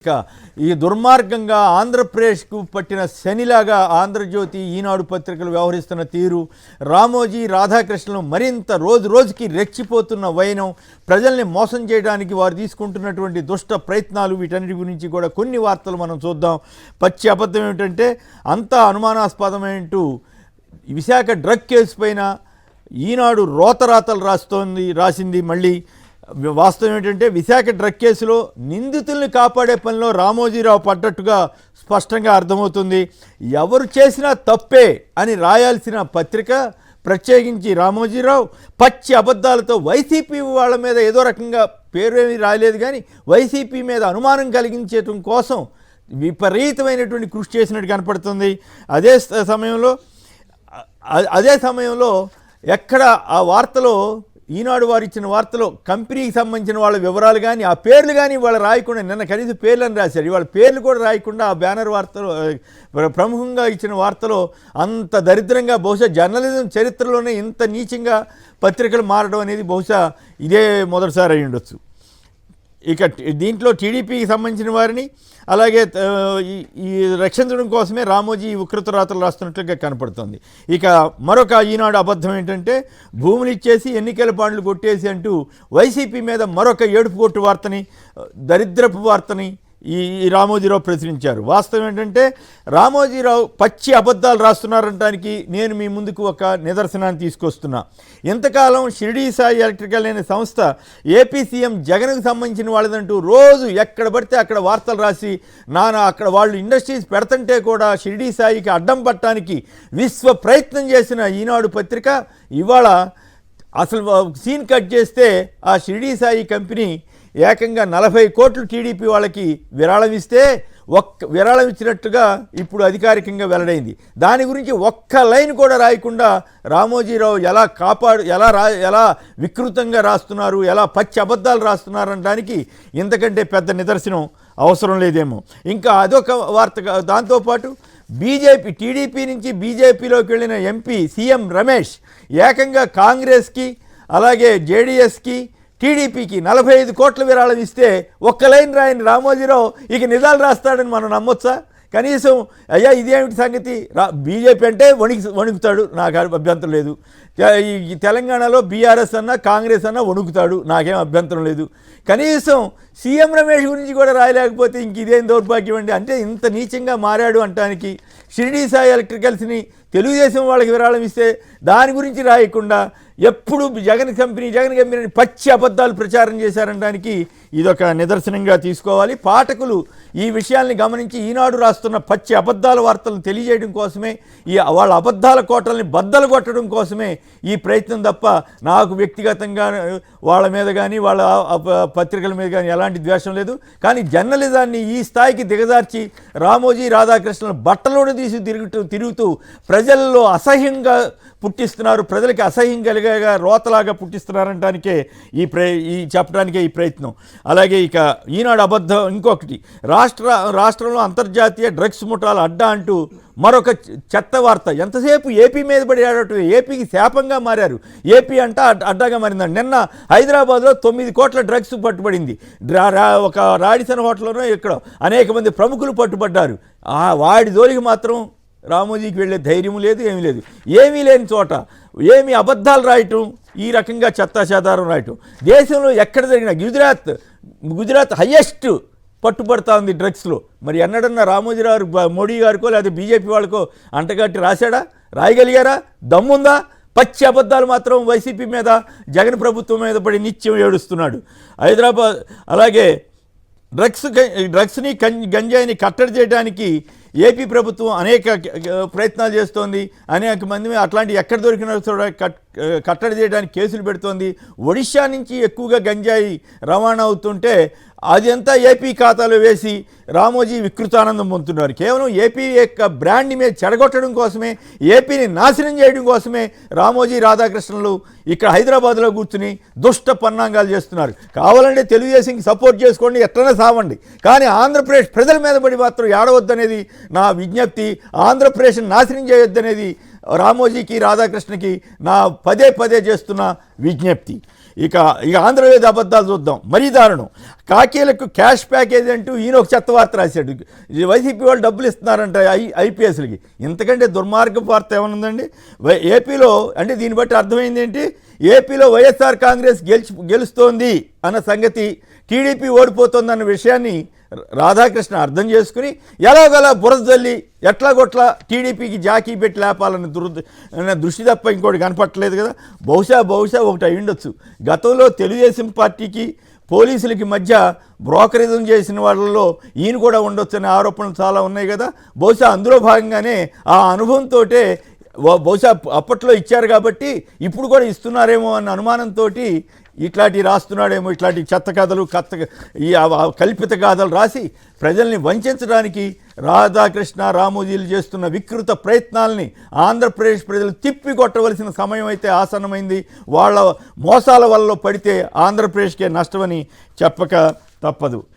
ఇక ఈ దుర్మార్గంగా ఆంధ్రప్రదేశ్కు పట్టిన శనిలాగా ఆంధ్రజ్యోతి ఈనాడు పత్రికలు వ్యవహరిస్తున్న తీరు, రామోజీ రాధాకృష్ణను మరింత రోజుకి రెచ్చిపోతున్న వైనం, ప్రజల్ని మోసం చేయడానికి వారు తీసుకుంటున్నటువంటి దుష్ట ప్రయత్నాలు, వీటన్నిటి గురించి కూడా కొన్ని వార్తలు మనం చూద్దాం. పచ్చి అబద్ధం ఏమిటంటే అంతా అనుమానాస్పదమేంటూ విశాఖ డ్రగ్ కేసు పైన ఈనాడు రోతరాతలు రాసింది. మళ్ళీ వాస్తవం ఏంటంటే విశాఖ డ్రగ్ కేసులో నిందితుల్ని కాపాడే పనిలో రామోజీరావు పడ్డట్టుగా స్పష్టంగా అర్థమవుతుంది. ఎవరు చేసినా తప్పే అని రాయాల్సిన పత్రిక, ప్రత్యేకించి రామోజీరావు పచ్చి అబద్ధాలతో వైసీపీ వాళ్ళ మీద ఏదో రకంగా పేరు ఏమీ రాయలేదు, కానీ వైసీపీ మీద అనుమానం కలిగించడం కోసం విపరీతమైనటువంటి కృషి చేసినట్టు కనపడుతుంది. అదే సమయంలో ఎక్కడ ఆ వార్తలో, ఈనాడు వారు ఇచ్చిన వార్తలో కంపెనీకి సంబంధించిన వాళ్ళ వివరాలు కానీ ఆ పేర్లు కానీ వాళ్ళు రాయకుండా, నిన్న కనీసం పేర్లను రాశారు, ఇవాళ పేర్లు కూడా రాయకుండా ఆ బ్యానర్ వార్తలో ప్రముఖంగా ఇచ్చిన వార్తలో అంత దరిద్రంగా, బహుశా జర్నలిజం చరిత్రలోనే ఇంత నీచంగా పత్రికలు మారడం అనేది బహుశా ఇదే మొదటిసారి అయి ఉండొచ్చు. ఇక దీంట్లో టీడీపీకి సంబంధించిన వారిని అలాగే ఈ రక్షించడం కోసమే రామోజీ ఉకృత రాతలు రాస్తున్నట్లుగా కనపడుతుంది. ఇక మరొక ఈనాడు అబద్ధం ఏంటంటే భూములు ఇచ్చేసి ఎన్నికల బాండ్లు కొట్టేసి అంటూ వైసీపీ మీద మరొక ఏడుపు కొట్టు వార్తని, దరిద్రపు వార్తని ఈ రామోజీరావు ప్రచురించారు. వాస్తవం ఏంటంటే రామోజీరావు పచ్చి అబద్ధాలు రాస్తున్నారనడానికి నేను మీ ముందుకు ఒక నిదర్శనాన్ని తీసుకొస్తున్నా. ఇంతకాలం షిరిడీ సాయి ఎలక్ట్రికల్ అనే సంస్థ ఏపీ సీఎం జగన్కు సంబంధించిన వాళ్ళదంటూ రోజు ఎక్కడ పడితే అక్కడ వార్తలు రాసి అక్కడ వాళ్ళు ఇండస్ట్రీస్ పెడుతుంటే కూడా షిరిడీ సాయికి అడ్డం పట్టడానికి విశ్వ ప్రయత్నం చేసిన ఈనాడు పత్రిక ఇవాళ అసలు సీన్ కట్ చేస్తే ఆ షిరిడీ సాయి కంపెనీ ఏకంగా 40 కోట్లు టీడీపీ వాళ్ళకి విరాళం ఇస్తే విరాళం ఇచ్చినట్టుగా ఇప్పుడు అధికారికంగా వెల్లడైంది. దాని గురించి ఒక్క లైన్ కూడా రాయకుండా రామోజీరావు ఎలా వికృతంగా రాస్తున్నారు, ఎలా పచ్చి అబద్ధాలు రాస్తున్నారు అనడానికి ఇంతకంటే పెద్ద నిదర్శనం అవసరం లేదేమో. ఇంకా అదొక వార్త. దాంతోపాటు టీడీపీ నుంచి బీజేపీలోకి వెళ్ళిన ఎంపీ సీఎం రమేష్ ఏకంగా కాంగ్రెస్కి అలాగే జేడీఎస్కి టీడీపీకి 45 కోట్ల విరాళం ఇస్తే ఒక్క లైన్ రాయని రామోజీరావు ఇక నిజాలు రాస్తాడని మనం నమ్మొచ్చా? కనీసం అయ్యా ఇదేమిటి సంగతి, బీజేపీ అంటే వణుకుతాడు, నాకు అభ్యంతరం లేదు. ఈ తెలంగాణలో బీఆర్ఎస్ అన్నా కాంగ్రెస్ అన్నా వణుకుతాడు, నాకేం అభ్యంతరం లేదు. కనీసం సీఎం రమేష్ గురించి కూడా రాయలేకపోతే ఇంక ఇదేం దౌర్భాగ్యం అండి. అంటే ఇంత నీచంగా మారాడు అంటానికి షిరిడీ సాయి ఎలక్ట్రికల్స్ని తెలుగుదేశం వాళ్ళకి విరాళం ఇస్తే దాని గురించి రాయకుండా ఎప్పుడు జగన్ కంపెనీ పచ్చి అబద్ధాలు ప్రచారం చేశారనడానికి ఇదొక నిదర్శనంగా తీసుకోవాలి. పాఠకులు ఈ విషయాల్ని గమనించి ఈనాడు రాస్తున్న పచ్చి అబద్ధాల వార్తలను తెలియజేయడం కోసమే, వాళ్ళ అబద్ధాల కోటల్ని బద్దలు కొట్టడం కోసమే ఈ ప్రయత్నం తప్ప నాకు వ్యక్తిగతంగా వాళ్ళ మీద కానీ వాళ్ళ పత్రికల మీద కానీ ఎలాంటి ద్వేషం లేదు. కానీ జర్నలిజాన్ని ఈ స్థాయికి దిగజార్చి రామోజీ రాధాకృష్ణను బట్టలోనే తీసి తిరుగుతూ ప్రజల్లో అసహ్యంగా పుట్టిస్తున్నారు, ప్రజలకి అసహ్యం కలిగేగా రోతలాగా పుట్టిస్తున్నారనడానికే చెప్పడానికే ఈ ప్రయత్నం. అలాగే ఇక ఈనాడు అబద్ధం ఇంకొకటి, రాష్ట్రంలో అంతర్జాతీయ డ్రగ్స్ ముఠాల అడ్డా అంటూ మరొక చెత్త వార్త. ఎంతసేపు ఏపీ మీద పడి ఆడటం, ఏపీకి శాపంగా మారారు, ఏపీ అంట అడ్డాగా మారిందండి. నిన్న హైదరాబాద్లో 9 కోట్ల డ్రగ్స్ పట్టుబడింది. ఒక రాడిసన్ హోటల్లోనో ఇక్కడ అనేక మంది ప్రముఖులు పట్టుబడ్డారు. వాడి జోలికి మాత్రం రామోజీకి వెళ్ళే ధైర్యం లేదు, ఏమీ లేదు. ఏమీ లేని చోట ఏమి అబద్ధాలు రాయటం, ఈ రకంగా చెత్తాచెదారం రాయటం. దేశంలో ఎక్కడ జరిగిన గుజరాత్ హయ్యెస్ట్ పట్టుబడతా ఉంది డ్రగ్స్లో. మరి ఎన్నడన్నా రామోజీరావు మోడీ గారికో లేదా బీజేపీ వాళ్ళకో అంటగట్టి రాయగలిగారా? దమ్ముందా? పచ్చి అబద్ధాలు మాత్రం వైసీపీ మీద, జగన్ ప్రభుత్వం మీద పడి నిత్యం ఏడుస్తున్నాడు. హైదరాబాద్ అలాగే డ్రగ్స్ని గంజాయిని కట్టడి చేయడానికి ఏపీ ప్రభుత్వం అనేక ప్రయత్నాలు చేస్తోంది. అనేక మంది అట్లాంటి ఎక్కడ దొరికిన కట్టడి చేయడానికి కేసులు పెడుతోంది. ఒడిషా నుంచి ఎక్కువగా గంజాయి రవాణా అవుతుంటే అదంతా ఏపీ ఖాతాలో వేసి రామోజీ వికృతానందం పొందుతున్నారు. కేవలం ఏపీ యొక్క బ్రాండ్ మీద చెడగొట్టడం కోసమే, ఏపీని నాశనం చేయడం కోసమే రామోజీ రాధాకృష్ణలు ఇక్కడ హైదరాబాద్లో కూర్చుని దుష్ట పన్నాంగాలు చేస్తున్నారు. కావాలంటే తెలుగుదేశంకి సపోర్ట్ చేసుకోండి, ఎట్లనే సావండి, కానీ ఆంధ్రప్రదేశ్ ప్రజల మీద పడి మాత్రం ఏడవద్దనేది నా విజ్ఞప్తి. ఆంధ్రప్రదేశ్ నాశనం చేయొద్దనేది రామోజీకి రాధాకృష్ణకి నా పదే చేస్తున్న విజ్ఞప్తి. ఇక ఆంధ్రవేద అబద్ధాలు చూద్దాం, మరీ దారుణం. కాకీలకు క్యాష్ ప్యాకేజ్ అంటూ ఈయన ఒక చెత్త వార్త రాశాడు. వైసీపీ వాళ్ళు డబ్బులు ఇస్తున్నారంట ఐపీఎస్లకి. ఇంతకంటే దుర్మార్గపు వార్త ఏమనుందండి ఏపీలో? అంటే దీన్ని బట్టి అర్థమైంది ఏంటి, ఏపీలో వైఎస్ఆర్ కాంగ్రెస్ గెలుస్తోంది అన్న సంగతి, టీడీపీ ఓడిపోతుందన్న విషయాన్ని రాధాకృష్ణ అర్థం చేసుకుని ఎలాగలా బురద జల్లి ఎట్లాగొట్లా టీడీపీకి జాకీ పెట్టి లేపాలన్న దృష్టి తప్ప ఇంకోటి కనపట్టలేదు కదా. బహుశా ఒకటి అయి ఉండొచ్చు. గతంలో తెలుగుదేశం పార్టీకి పోలీసులకి మధ్య బ్రోకరిజం చేసిన వాళ్ళలో ఈయన కూడా ఉండొచ్చు అనే ఆరోపణలు చాలా ఉన్నాయి కదా. బహుశా అందులో భాగంగానే ఆ అనుభవంతో బహుశా అప్పట్లో ఇచ్చారు కాబట్టి ఇప్పుడు కూడా ఇస్తున్నారేమో అన్న అనుమానంతో ఇట్లాంటి రాస్తున్నాడేమో, ఇట్లాంటి చెత్త కథలు కల్పిత గాథలు రాసి ప్రజల్ని వంచడానికి రాధాకృష్ణ రామోజీలు చేస్తున్న వికృత ప్రయత్నాల్ని ఆంధ్రప్రదేశ్ ప్రజలు తిప్పికొట్టవలసిన సమయం అయితే ఆసన్నమైంది. వాళ్ళ మోసాల వల్ల పడితే ఆంధ్రప్రదేశ్కే నష్టమని చెప్పక తప్పదు.